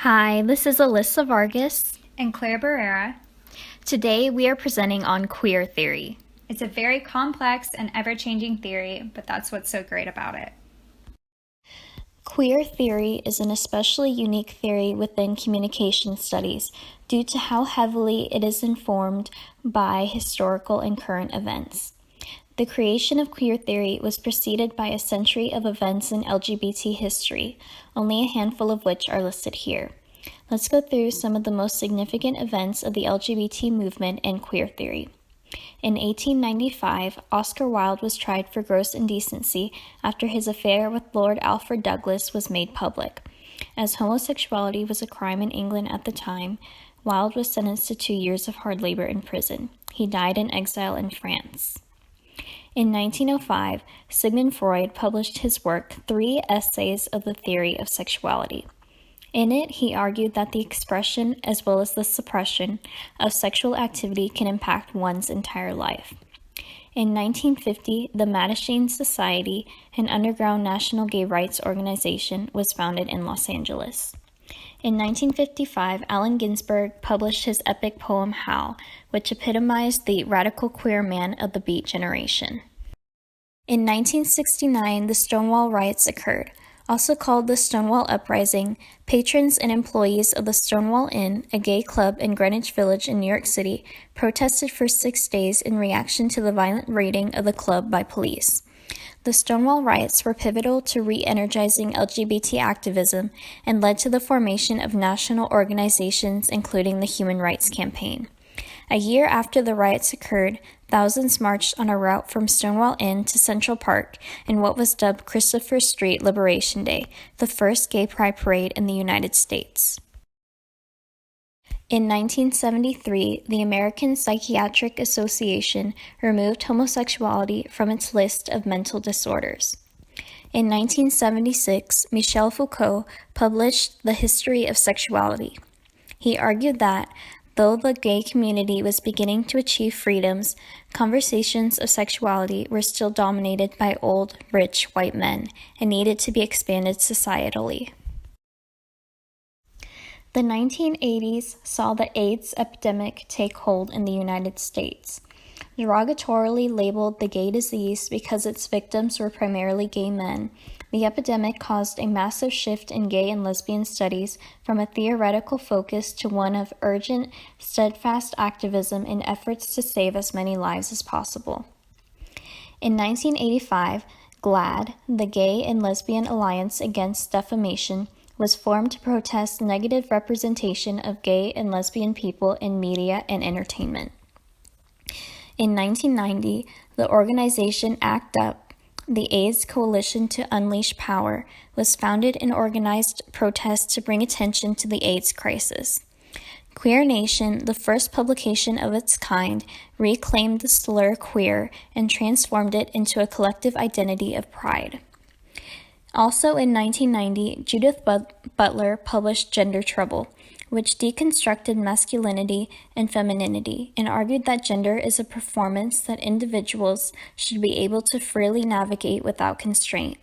Hi, this is Alyssa Vargas. And Claire Barrera. Today we are presenting on queer theory. It's a very complex and ever-changing theory, but that's what's so great about it. Queer theory is an especially unique theory within communication studies due to how heavily it is informed by historical and current events. The creation of queer theory was preceded by a century of events in LGBT history, only a handful of which are listed here. Let's go through some of the most significant events of the LGBT movement and queer theory. In 1895, Oscar Wilde was tried for gross indecency after his affair with Lord Alfred Douglas was made public. As homosexuality was a crime in England at the time, Wilde was sentenced to 2 years of hard labor in prison. He died in exile in France. In 1905, Sigmund Freud published his work, 3 Essays of the Theory of Sexuality. In it, he argued that the expression as well as the suppression of sexual activity can impact one's entire life. In 1950, the Mattachine Society, an underground national gay rights organization, was founded in Los Angeles. In 1955, Allen Ginsberg published his epic poem Howl, which epitomized the radical queer man of the Beat generation. In 1969, the Stonewall Riots occurred. Also called the Stonewall Uprising, patrons and employees of the Stonewall Inn, a gay club in Greenwich Village in New York City, protested for 6 days in reaction to the violent raiding of the club by police. The Stonewall Riots were pivotal to re-energizing LGBT activism and led to the formation of national organizations including the Human Rights Campaign. A year after the riots occurred, thousands marched on a route from Stonewall Inn to Central Park in what was dubbed Christopher Street Liberation Day, the first gay pride parade in the United States. In 1973, the American Psychiatric Association removed homosexuality from its list of mental disorders. In 1976, Michel Foucault published The History of Sexuality. He argued that, though the gay community was beginning to achieve freedoms, conversations of sexuality were still dominated by old, rich white men and needed to be expanded societally. The 1980s saw the AIDS epidemic take hold in the United States. Derogatorily labeled the gay disease because its victims were primarily gay men, the epidemic caused a massive shift in gay and lesbian studies from a theoretical focus to one of urgent, steadfast activism in efforts to save as many lives as possible. In 1985, GLAAD, the Gay and Lesbian Alliance Against Defamation, was formed to protest negative representation of gay and lesbian people in media and entertainment. In 1990, the organization ACT UP, the AIDS Coalition to Unleash Power, was founded and organized protests to bring attention to the AIDS crisis. Queer Nation, the first publication of its kind, reclaimed the slur queer and transformed it into a collective identity of pride. Also in 1990, Judith Butler published Gender Trouble, which deconstructed masculinity and femininity and argued that gender is a performance that individuals should be able to freely navigate without constraint.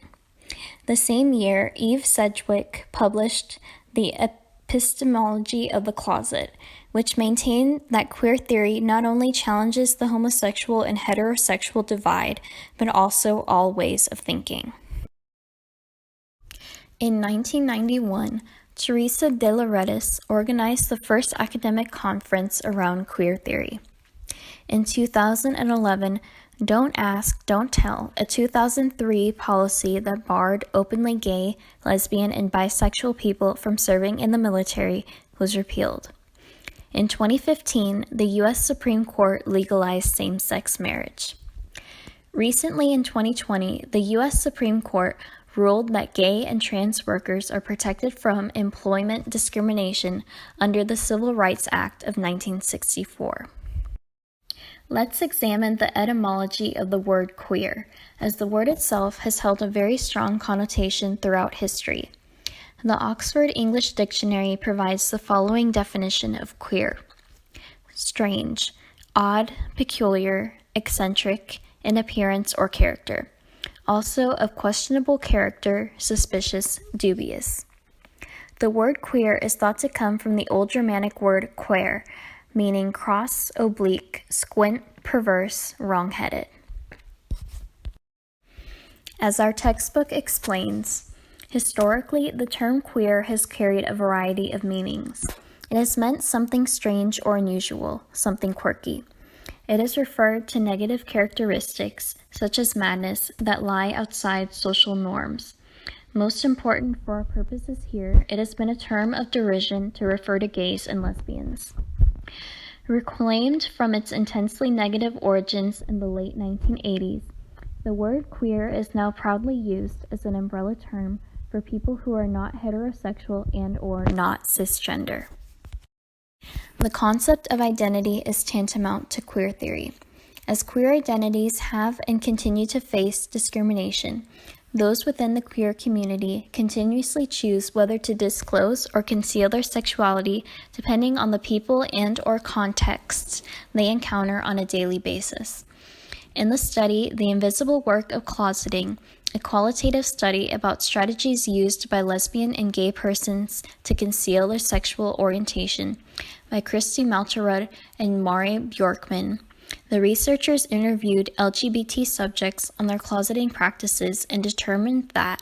The same year, Eve Sedgwick published The Epistemology of the Closet, which maintained that queer theory not only challenges the homosexual and heterosexual divide, but also all ways of thinking. In 1991, Teresa de Lauretis organized the first academic conference around queer theory. In 2011, Don't Ask, Don't Tell, a 2003 policy that barred openly gay, lesbian, and bisexual people from serving in the military, was repealed. In 2015, the U.S. Supreme Court legalized same-sex marriage. Recently in 2020, the U.S. Supreme Court ruled that gay and trans workers are protected from employment discrimination under the Civil Rights Act of 1964. Let's examine the etymology of the word queer, as the word itself has held a very strong connotation throughout history. The Oxford English Dictionary provides the following definition of queer: strange, odd, peculiar, eccentric in appearance or character. Also of questionable character, suspicious, dubious. The word queer is thought to come from the Old Germanic word quer, meaning cross, oblique, squint, perverse, wrong-headed. As our textbook explains, historically, the term queer has carried a variety of meanings. It has meant something strange or unusual, something quirky. It has referred to negative characteristics, such as madness, that lie outside social norms. Most important for our purposes here, it has been a term of derision to refer to gays and lesbians. Reclaimed from its intensely negative origins in the late 1980s, the word queer is now proudly used as an umbrella term for people who are not heterosexual and/or not cisgender. The concept of identity is tantamount to queer theory. As queer identities have and continue to face discrimination, those within the queer community continuously choose whether to disclose or conceal their sexuality depending on the people and/or contexts they encounter on a daily basis. In the study, The Invisible Work of Closeting, a qualitative study about strategies used by lesbian and gay persons to conceal their sexual orientation, by Christy Malterud and Mari Bjorkman, the researchers interviewed LGBT subjects on their closeting practices and determined that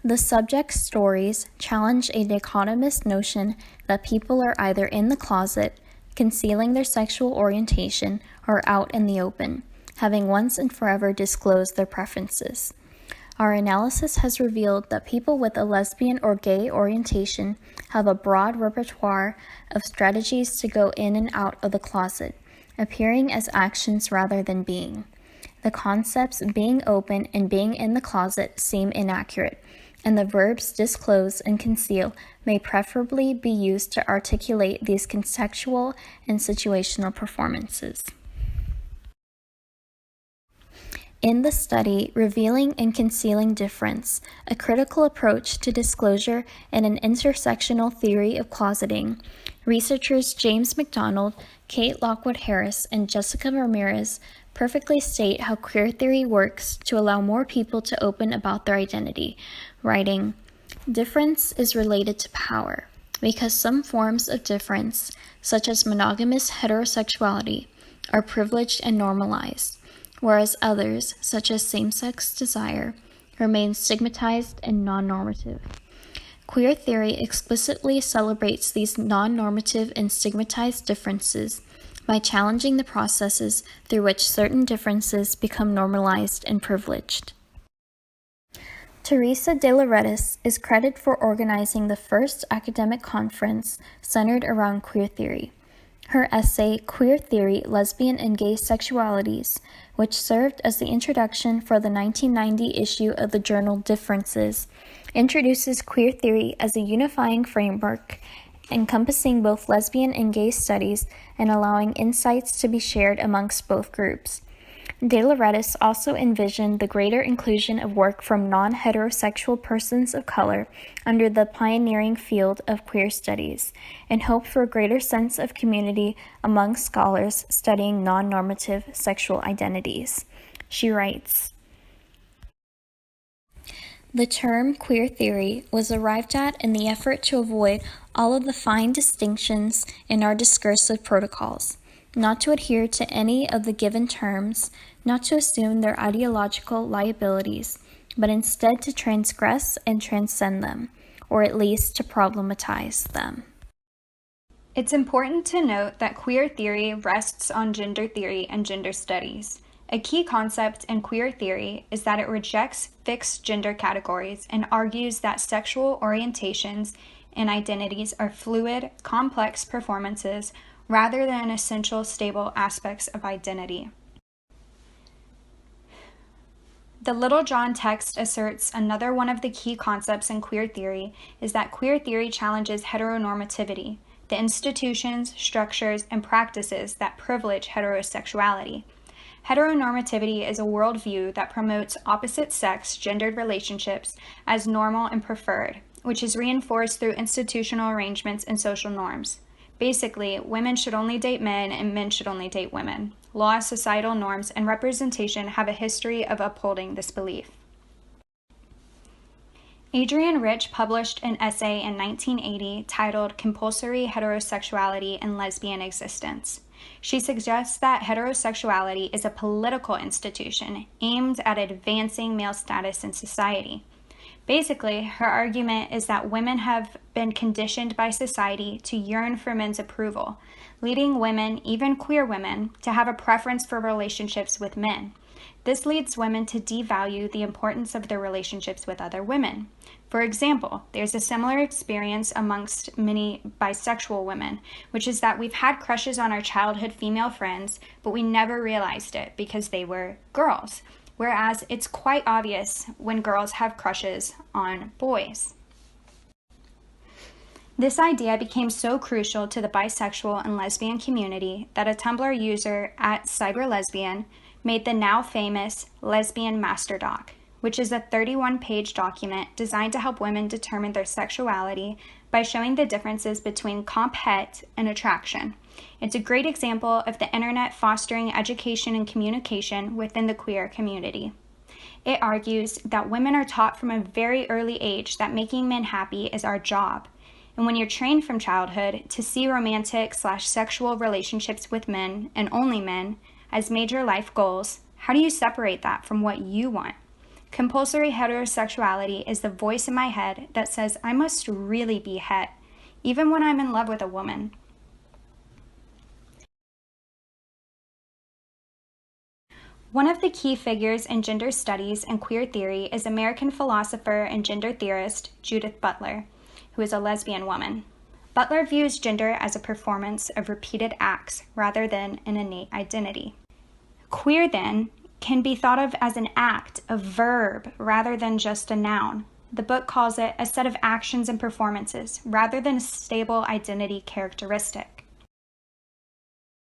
the subjects' stories challenge a dichotomous notion that people are either in the closet, concealing their sexual orientation, or out in the open, having once and forever disclosed their preferences. Our analysis has revealed that people with a lesbian or gay orientation have a broad repertoire of strategies to go in and out of the closet, appearing as actions rather than being. The concepts being open and being in the closet seem inaccurate, and the verbs disclose and conceal may preferably be used to articulate these contextual and situational performances. In the study, Revealing and Concealing Difference, a critical approach to disclosure and an intersectional theory of closeting, researchers James McDonald, Kate Lockwood Harris, and Jessica Ramirez perfectly state how queer theory works to allow more people to open about their identity, writing, "Difference is related to power, because some forms of difference, such as monogamous heterosexuality, are privileged and normalized, whereas others, such as same-sex desire, remain stigmatized and non-normative. Queer theory explicitly celebrates these non-normative and stigmatized differences by challenging the processes through which certain differences become normalized and privileged." Teresa De Lauretis is credited for organizing the first academic conference centered around queer theory. Her essay, Queer Theory, Lesbian and Gay Sexualities, which served as the introduction for the 1990 issue of the journal Differences, introduces queer theory as a unifying framework encompassing both lesbian and gay studies and allowing insights to be shared amongst both groups. De Lauretis also envisioned the greater inclusion of work from non-heterosexual persons of color under the pioneering field of queer studies, and hoped for a greater sense of community among scholars studying non-normative sexual identities. She writes, "The term queer theory was arrived at in the effort to avoid all of the fine distinctions in our discursive protocols, not to adhere to any of the given terms, not to assume their ideological liabilities, but instead to transgress and transcend them, or at least to problematize them." It's important to note that queer theory rests on gender theory and gender studies. A key concept in queer theory is that it rejects fixed gender categories and argues that sexual orientations and identities are fluid, complex performances rather than essential, stable aspects of identity. The Littlejohn text asserts another one of the key concepts in queer theory is that queer theory challenges heteronormativity, the institutions, structures, and practices that privilege heterosexuality. Heteronormativity is a worldview that promotes opposite-sex gendered relationships as normal and preferred, which is reinforced through institutional arrangements and social norms. Basically, women should only date men and men should only date women. Law, societal norms, and representation have a history of upholding this belief. Adrienne Rich published an essay in 1980 titled Compulsory Heterosexuality and Lesbian Existence. She suggests that heterosexuality is a political institution aimed at advancing male status in society. Basically, her argument is that women have been conditioned by society to yearn for men's approval, leading women, even queer women, to have a preference for relationships with men. This leads women to devalue the importance of their relationships with other women. For example, there's a similar experience amongst many bisexual women, which is that we've had crushes on our childhood female friends, but we never realized it because they were girls, whereas it's quite obvious when girls have crushes on boys. This idea became so crucial to the bisexual and lesbian community that a Tumblr user at cyberlesbian made the now famous Lesbian Master Doc, which is a 31-page document designed to help women determine their sexuality by showing the differences between comp het and attraction. It's a great example of the internet fostering education and communication within the queer community. It argues that women are taught from a very early age that making men happy is our job. And when you're trained from childhood to see romantic/sexual relationships with men and only men as major life goals, how do you separate that from what you want? Compulsory heterosexuality is the voice in my head that says I must really be het, even when I'm in love with a woman. One of the key figures in gender studies and queer theory is American philosopher and gender theorist Judith Butler, who is a lesbian woman. Butler views gender as a performance of repeated acts rather than an innate identity. Queer, then, can be thought of as an act, a verb, rather than just a noun. The book calls it a set of actions and performances, rather than a stable identity characteristic.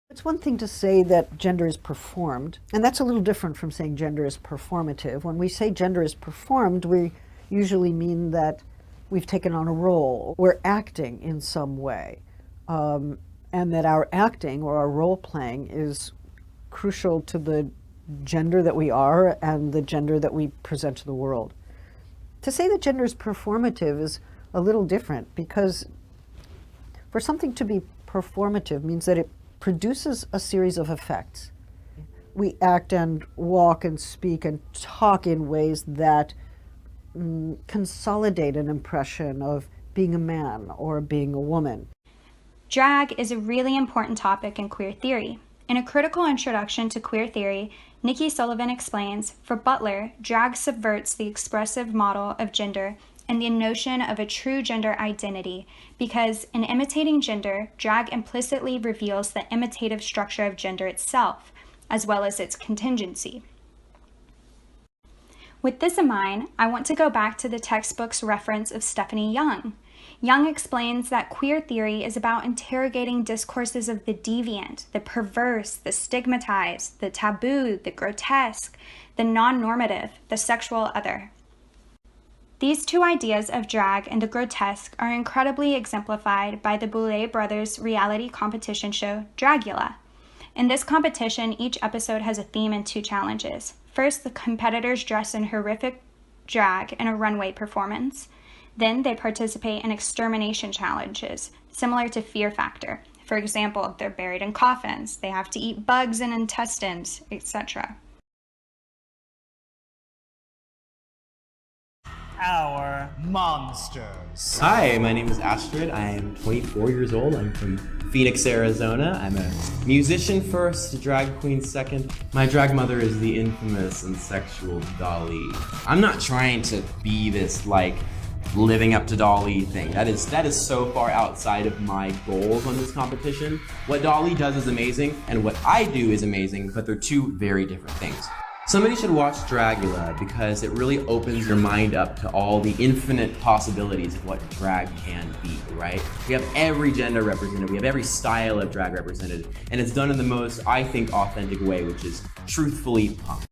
It's one thing to say that gender is performed, and that's a little different from saying gender is performative. When we say gender is performed, we usually mean that we've taken on a role, we're acting in some way, and that our acting or our role playing is crucial to the gender that we are and the gender that we present to the world. To say that gender is performative is a little different, because for something to be performative means that it produces a series of effects. We act and walk and speak and talk in ways that consolidate an impression of being a man or being a woman. Drag is a really important topic in queer theory. In a critical introduction to queer theory, Nikki Sullivan explains, for Butler, drag subverts the expressive model of gender and the notion of a true gender identity, because in imitating gender, drag implicitly reveals the imitative structure of gender itself, as well as its contingency. With this in mind, I want to go back to the textbook's reference of Stephanie Young. Young explains that queer theory is about interrogating discourses of the deviant, the perverse, the stigmatized, the taboo, the grotesque, the non-normative, the sexual other. These two ideas of drag and the grotesque are incredibly exemplified by the Boulet brothers' reality competition show, Dragula. In this competition, each episode has a theme and two challenges. First, the competitors dress in horrific drag in a runway performance. Then they participate in extermination challenges, similar to Fear Factor. For example, they're buried in coffins, they have to eat bugs and intestines, etc. Our monsters. Hi, my name is Astrid. I am 24 years old. I'm from Phoenix, Arizona. I'm a musician first, drag queen second. My drag mother is the infamous and sexual Dolly. I'm not trying to be this, living up to Dolly thing. That is so far outside of my goals on this competition. What Dolly does is amazing, and what I do is amazing, but they're two very different things. Somebody should watch Dragula because it really opens your mind up to all the infinite possibilities of what drag can be, right? We have every gender represented, we have every style of drag represented, and it's done in the most, I think, authentic way, which is truthfully punk.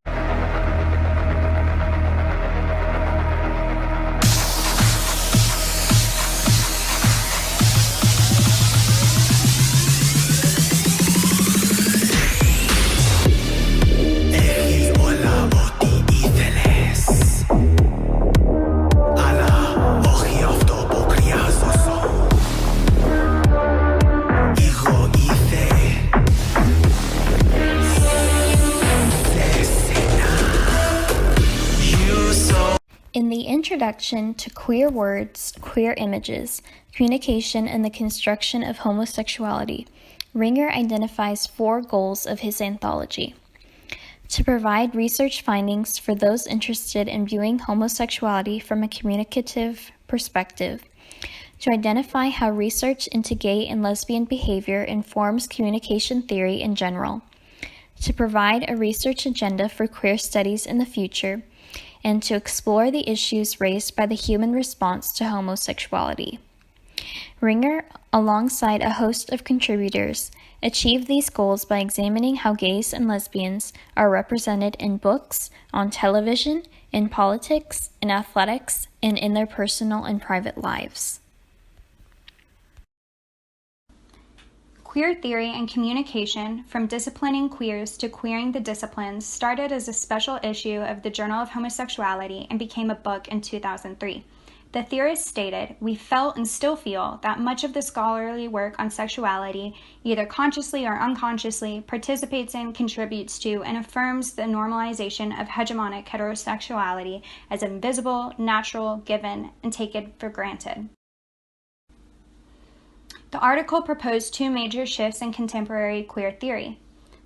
Introduction to Queer Words, Queer Images, Communication and the Construction of Homosexuality, Ringer identifies 4 goals of his anthology. To provide research findings for those interested in viewing homosexuality from a communicative perspective, to identify how research into gay and lesbian behavior informs communication theory in general, to provide a research agenda for queer studies in the future, and to explore the issues raised by the human response to homosexuality. Ringer, alongside a host of contributors, achieved these goals by examining how gays and lesbians are represented in books, on television, in politics, in athletics, and in their personal and private lives. Queer theory and communication, from disciplining queers to queering the disciplines, started as a special issue of the Journal of Homosexuality and became a book in 2003. The theorist stated, "We felt and still feel that much of the scholarly work on sexuality, either consciously or unconsciously, participates in, contributes to, and affirms the normalization of hegemonic heterosexuality as invisible, natural, given, and taken for granted." The article proposed 2 major shifts in contemporary queer theory.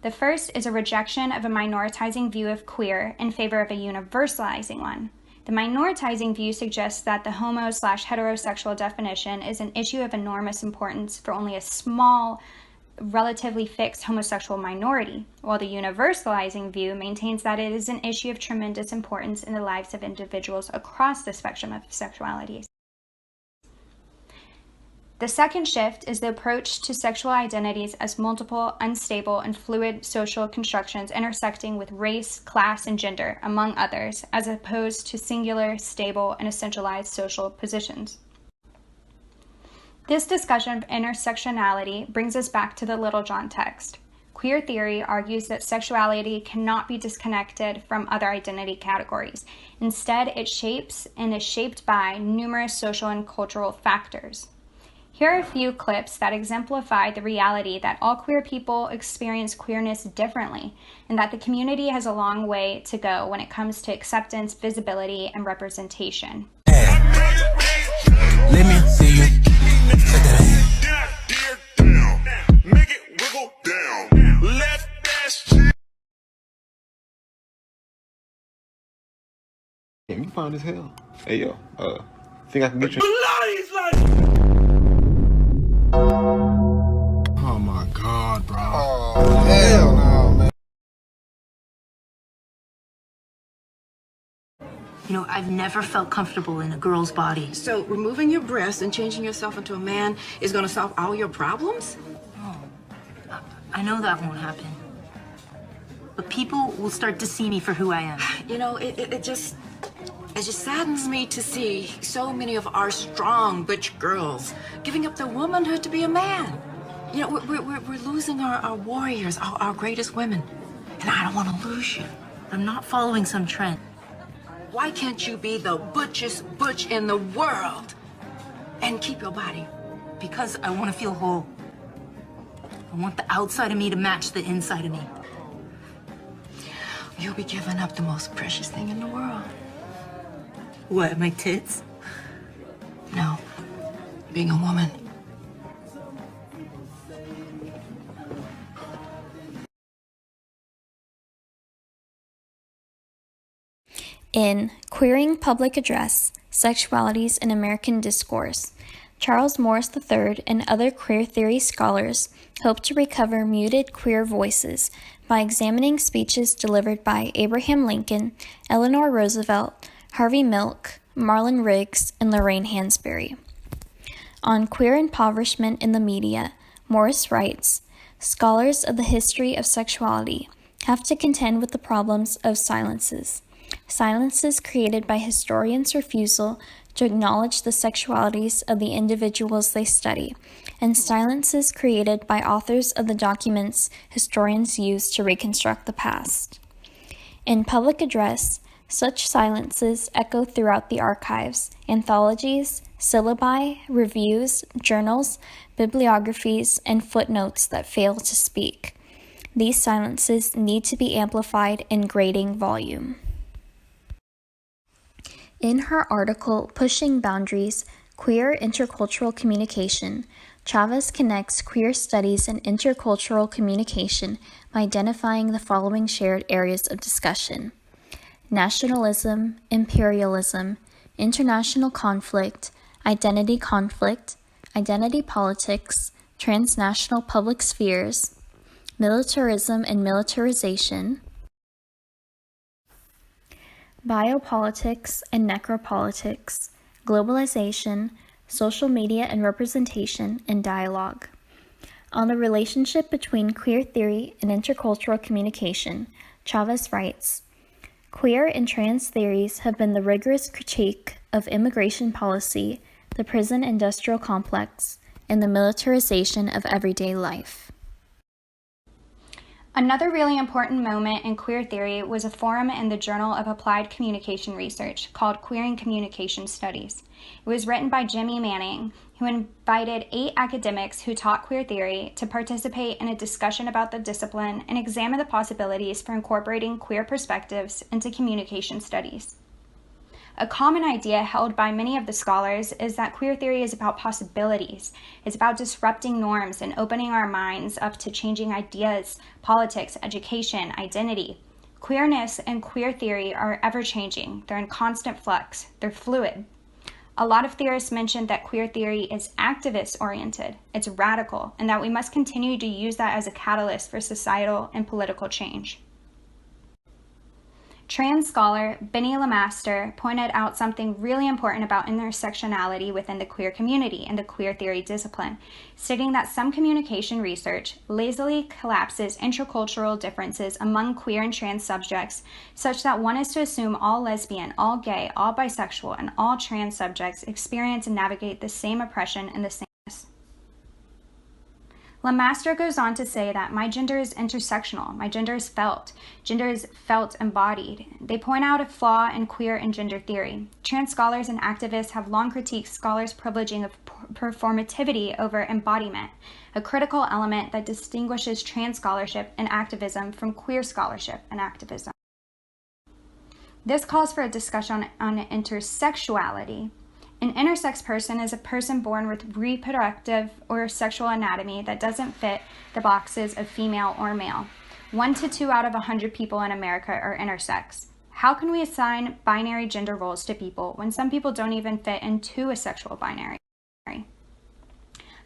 The first is a rejection of a minoritizing view of queer in favor of a universalizing one. The minoritizing view suggests that the homo/heterosexual definition is an issue of enormous importance for only a small, relatively fixed homosexual minority, while the universalizing view maintains that it is an issue of tremendous importance in the lives of individuals across the spectrum of sexualities. The second shift is the approach to sexual identities as multiple, unstable, and fluid social constructions intersecting with race, class, and gender, among others, as opposed to singular, stable, and essentialized social positions. This discussion of intersectionality brings us back to the Littlejohn text. Queer theory argues that sexuality cannot be disconnected from other identity categories. Instead, it shapes and is shaped by numerous social and cultural factors. Here are a few clips that exemplify the reality that all queer people experience queerness differently, and that the community has a long way to go when it comes to acceptance, visibility, and representation. Let me see you. Check that out. Make it wiggle down. Let that shit. Damn, you fine as hell. Hey yo, think I can get you? Oh my god, bro. Oh hell no, man. You know, I've never felt comfortable in a girl's body. So removing your breasts and changing yourself into a man is going to solve all your problems? Oh, I know that won't happen. But people will start to see me for who I am. You know, it just saddens me to see so many of our strong butch girls giving up their womanhood to be a man. You know, we're losing our warriors, our greatest women. And I don't want to lose you. I'm not following some trend. Why can't you be the butchest butch in the world and keep your body? Because I want to feel whole. I want the outside of me to match the inside of me. You'll be giving up the most precious thing in the world. What, my tits? No, being a woman. In Queering Public Address, Sexualities in American Discourse, Charles Morris III and other queer theory scholars hope to recover muted queer voices by examining speeches delivered by Abraham Lincoln, Eleanor Roosevelt, Harvey Milk, Marlon Riggs, and Lorraine Hansberry. On queer impoverishment in the media, Morris writes, "Scholars of the history of sexuality have to contend with the problems of silences. Silences created by historians' refusal to acknowledge the sexualities of the individuals they study, and silences created by authors of the documents historians use to reconstruct the past. In public address, such silences echo throughout the archives, anthologies, syllabi, reviews, journals, bibliographies, and footnotes that fail to speak. These silences need to be amplified in grading volume." In her article, Pushing Boundaries, Queer Intercultural Communication, Chavez connects queer studies and intercultural communication by identifying the following shared areas of discussion: nationalism, imperialism, international conflict, identity politics, transnational public spheres, militarism and militarization, biopolitics and necropolitics, globalization, social media and representation, and dialogue. On the relationship between queer theory and intercultural communication, Chavez writes, "Queer and trans theories have been the rigorous critique of immigration policy, the prison industrial complex, and the militarization of everyday life." Another really important moment in queer theory was a forum in the Journal of Applied Communication Research called Queering Communication Studies. It was written by Jimmy Manning, who invited 8 academics who taught queer theory to participate in a discussion about the discipline and examine the possibilities for incorporating queer perspectives into communication studies. A common idea held by many of the scholars is that queer theory is about possibilities. It's about disrupting norms and opening our minds up to changing ideas, politics, education, identity. Queerness and queer theory are ever-changing. They're in constant flux. They're fluid. A lot of theorists mentioned that queer theory is activist-oriented, it's radical, and that we must continue to use that as a catalyst for societal and political change. Trans scholar Benny Lamaster pointed out something really important about intersectionality within the queer community and the queer theory discipline, stating that some communication research lazily collapses intercultural differences among queer and trans subjects, such that one is to assume all lesbian, all gay, all bisexual, and all trans subjects experience and navigate the same oppression and the same. Lamaster goes on to say that my gender is intersectional, my gender is felt embodied. They point out a flaw in queer and gender theory. Trans scholars and activists have long critiqued scholars' privileging of performativity over embodiment, a critical element that distinguishes trans scholarship and activism from queer scholarship and activism. This calls for a discussion on intersexuality. An intersex person is a person born with reproductive or sexual anatomy that doesn't fit the boxes of female or male. 1 to 2 out of 100 people in America are intersex. How can we assign binary gender roles to people when some people don't even fit into a sexual binary?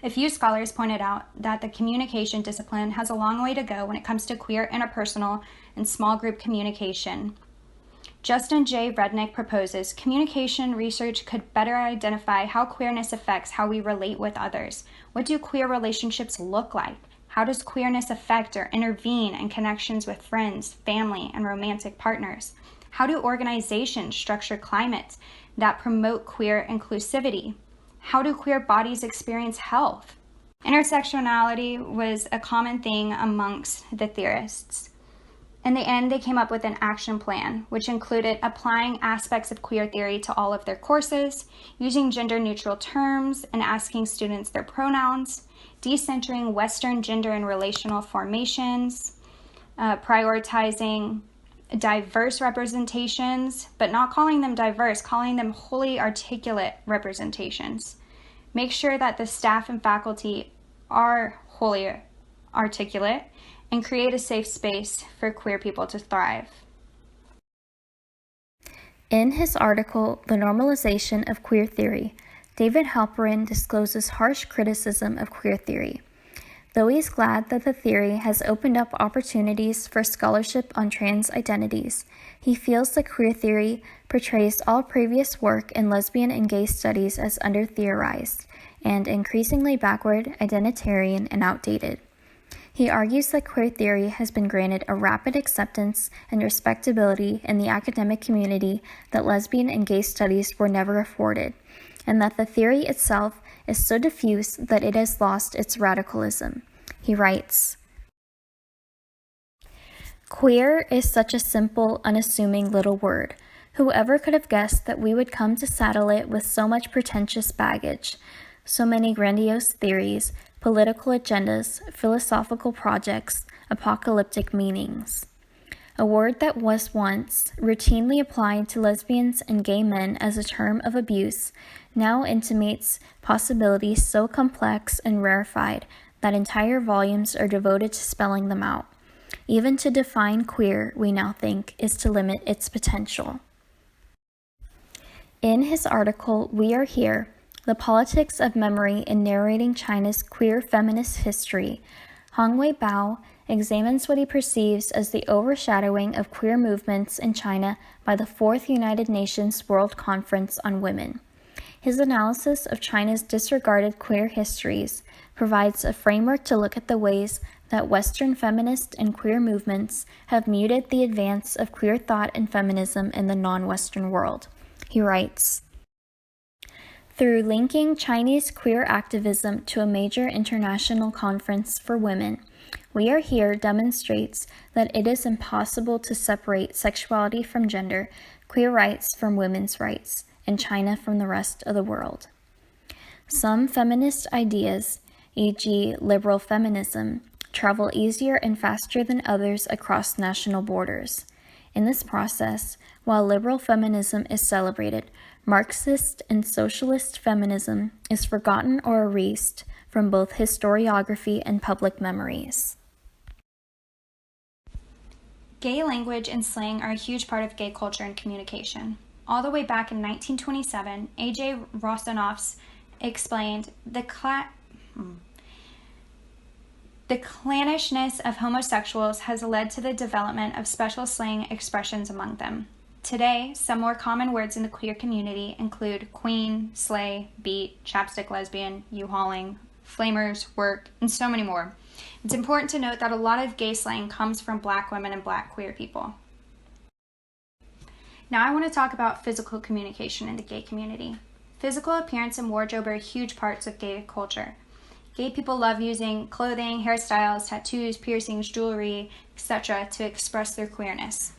A few scholars pointed out that the communication discipline has a long way to go when it comes to queer interpersonal and small group communication. Justin J. Rednick proposes communication research could better identify how queerness affects how we relate with others. What do queer relationships look like? How does queerness affect or intervene in connections with friends, family, and romantic partners? How do organizations structure climates that promote queer inclusivity? How do queer bodies experience health? Intersectionality was a common thing amongst the theorists. In the end, they came up with an action plan, which included applying aspects of queer theory to all of their courses, using gender-neutral terms and asking students their pronouns, decentering Western gender and relational formations, prioritizing diverse representations, but not calling them diverse, calling them wholly articulate representations. Make sure that the staff and faculty are wholly articulate, and create a safe space for queer people to thrive. In his article, The Normalization of Queer Theory, David Halperin discloses harsh criticism of queer theory. Though he's glad that the theory has opened up opportunities for scholarship on trans identities, he feels that queer theory portrays all previous work in lesbian and gay studies as under-theorized and increasingly backward, identitarian, and outdated. He argues that queer theory has been granted a rapid acceptance and respectability in the academic community that lesbian and gay studies were never afforded, and that the theory itself is so diffuse that it has lost its radicalism. He writes, "Queer is such a simple, unassuming little word. Whoever could have guessed that we would come to saddle it with so much pretentious baggage, so many grandiose theories, political agendas, philosophical projects, apocalyptic meanings. a word that was once routinely applied to lesbians and gay men as a term of abuse, now intimates possibilities so complex and rarefied that entire volumes are devoted to spelling them out. Even to define queer, we now think, is to limit its potential. In his article, We Are Here, The Politics of Memory in Narrating China's Queer Feminist History, Hongwei Bao examines what he perceives as the overshadowing of queer movements in China by the Fourth United Nations World Conference on Women. His analysis of China's disregarded queer histories provides a framework to look at the ways that Western feminist and queer movements have muted the advance of queer thought and feminism in the non-Western world. He writes, through linking Chinese queer activism to a major international conference for women, We Are Here demonstrates that it is impossible to separate sexuality from gender, queer rights from women's rights, and China from the rest of the world. Some feminist ideas, e.g. liberal feminism, travel easier and faster than others across national borders. In this process, while liberal feminism is celebrated, Marxist and socialist feminism is forgotten or erased from both historiography and public memories. Gay language and slang are a huge part of gay culture and communication. All the way back in 1927, A.J. Rosanovs explained the clannishness of homosexuals has led to the development of special slang expressions among them. Today, some more common words in the queer community include queen, slay, beat, chapstick lesbian, U-hauling, flamers, work, and so many more. It's important to note that a lot of gay slang comes from Black women and Black queer people. Now I want to talk about physical communication in the gay community. Physical appearance and wardrobe are huge parts of gay culture. Gay people love using clothing, hairstyles, tattoos, piercings, jewelry, etc. to express their queerness.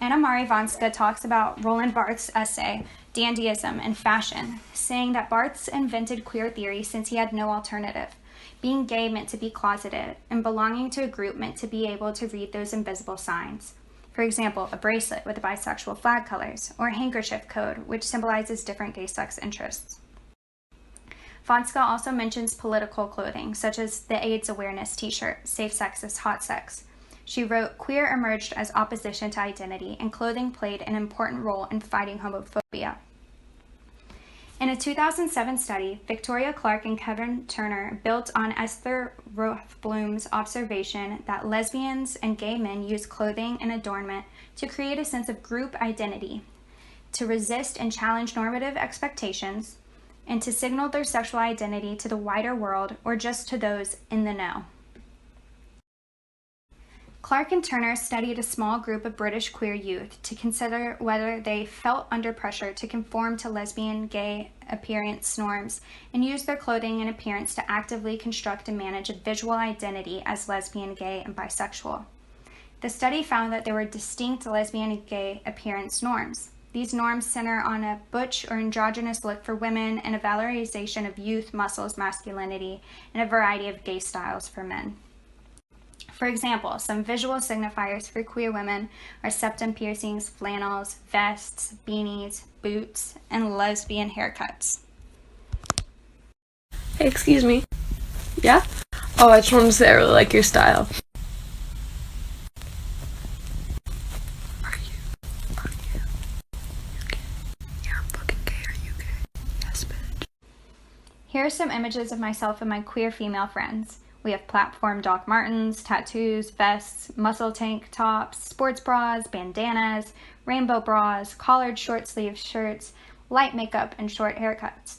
Anna Marie Vanska talks about Roland Barthes' essay, Dandyism and Fashion, saying that Barthes invented queer theory since he had no alternative. Being gay meant to be closeted, and belonging to a group meant to be able to read those invisible signs. For example, a bracelet with the bisexual flag colors, or a handkerchief code, which symbolizes different gay sex interests. Vanska also mentions political clothing, such as the AIDS awareness t-shirt, Safe Sex is Hot Sex. She wrote, queer emerged as opposition to identity, and clothing played an important role in fighting homophobia. In a 2007 study, Victoria Clark and Kevin Turner built on Esther Rothblum's observation that lesbians and gay men use clothing and adornment to create a sense of group identity, to resist and challenge normative expectations, and to signal their sexual identity to the wider world or just to those in the know. Clark and Turner studied a small group of British queer youth to consider whether they felt under pressure to conform to lesbian gay appearance norms and use their clothing and appearance to actively construct and manage a visual identity as lesbian, gay, and bisexual. The study found that there were distinct lesbian and gay appearance norms. These norms center on a butch or androgynous look for women and a valorization of youth, muscles, masculinity, and a variety of gay styles for men. For example, some visual signifiers for queer women are septum piercings, flannels, vests, beanies, boots, and lesbian haircuts. Hey, excuse me. Yeah? Oh, I just wanted to say I really like your style. Are you gay? Yeah, I'm fucking gay. Are you gay? Yes, bitch. Here are some images of myself and my queer female friends. We have platform Doc Martens, tattoos, vests, muscle tank tops, sports bras, bandanas, rainbow bras, collared short sleeve shirts, light makeup, and short haircuts.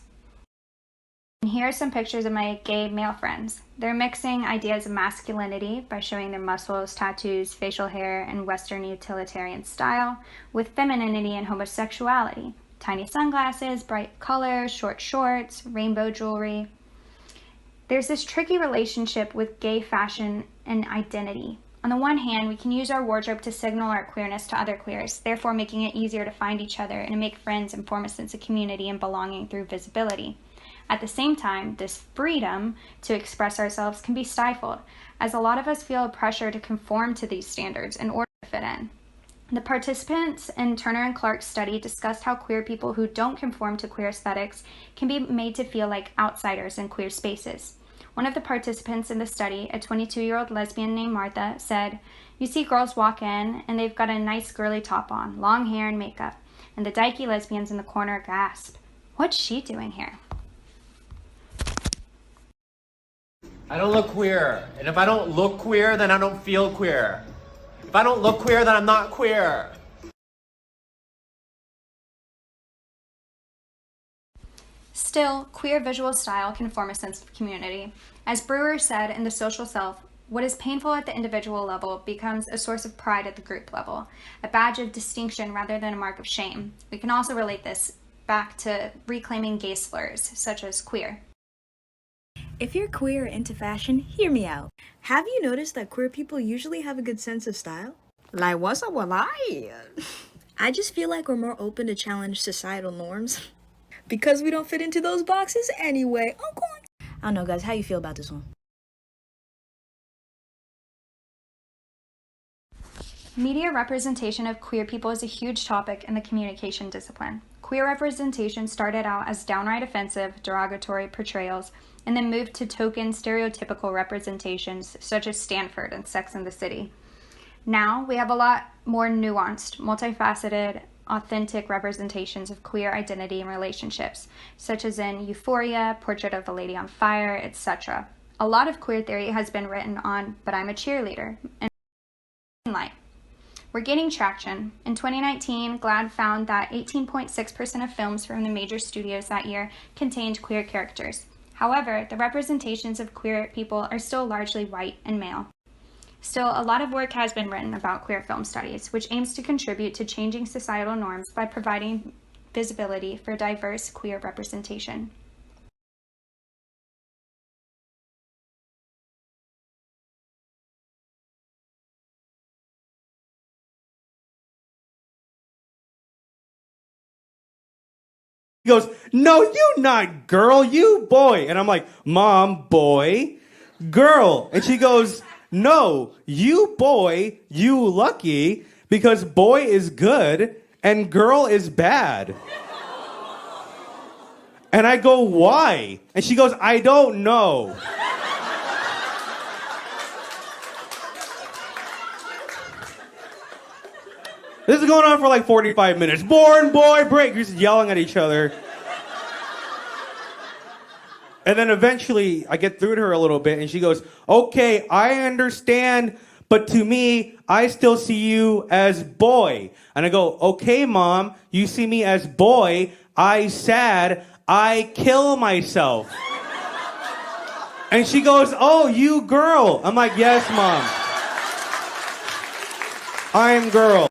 And here are some pictures of my gay male friends. They're mixing ideas of masculinity by showing their muscles, tattoos, facial hair, and Western utilitarian style with femininity and homosexuality. Tiny sunglasses, bright colors, short shorts, rainbow jewelry. There's this tricky relationship with gay fashion and identity. On the one hand, we can use our wardrobe to signal our queerness to other queers, therefore making it easier to find each other and to make friends and form a sense of community and belonging through visibility. At the same time, this freedom to express ourselves can be stifled, as a lot of us feel a pressure to conform to these standards in order to fit in. The participants in Turner and Clark's study discussed how queer people who don't conform to queer aesthetics can be made to feel like outsiders in queer spaces. One of the participants in the study, a 22-year-old lesbian named Martha, said, "You see girls walk in and they've got a nice girly top on, long hair and makeup, and the dykey lesbians in the corner gasp, 'What's she doing here?'" I don't look queer, and if I don't look queer, then I don't feel queer. If I don't look queer, then I'm not queer. Still, queer visual style can form a sense of community. As Brewer said in The Social Self, what is painful at the individual level becomes a source of pride at the group level, a badge of distinction rather than a mark of shame. We can also relate this back to reclaiming gay slurs, such as queer. If you're queer or into fashion, hear me out. Have you noticed that queer people usually have a good sense of style? Like, what's up with that? I just feel like we're more open to challenge societal norms. Because we don't fit into those boxes anyway. I don't know, guys. How you feel about this one? Media representation of queer people is a huge topic in the communication discipline. Queer representation started out as downright offensive, derogatory portrayals, and then moved to token, stereotypical representations such as Stanford and Sex and the City. Now, we have a lot more nuanced, multifaceted, authentic representations of queer identity and relationships, such as in Euphoria, Portrait of a Lady on Fire, etc. A lot of queer theory has been written on But I'm a Cheerleader and Light. We're gaining traction. In 2019, GLAAD found that 18.6% of films from the major studios that year contained queer characters. However, the representations of queer people are still largely white and male. Still, a lot of work has been written about queer film studies, which aims to contribute to changing societal norms by providing visibility for diverse queer representation. He goes, "No, you not girl, you boy." And I'm like, "Mom, boy, girl." And she goes, "No, you boy, you lucky, because boy is good and girl is bad." And I go, "Why?" And she goes, "I don't know." This is going on for like 45 minutes. Born, boy, break. You're just yelling at each other. And then eventually I get through to her a little bit and she goes, "Okay, I understand, but to me, I still see you as boy." And I go, "Okay, Mom, you see me as boy. I sad. I kill myself." And she goes, "Oh, you girl." I'm like, "Yes, Mom. I'm girl."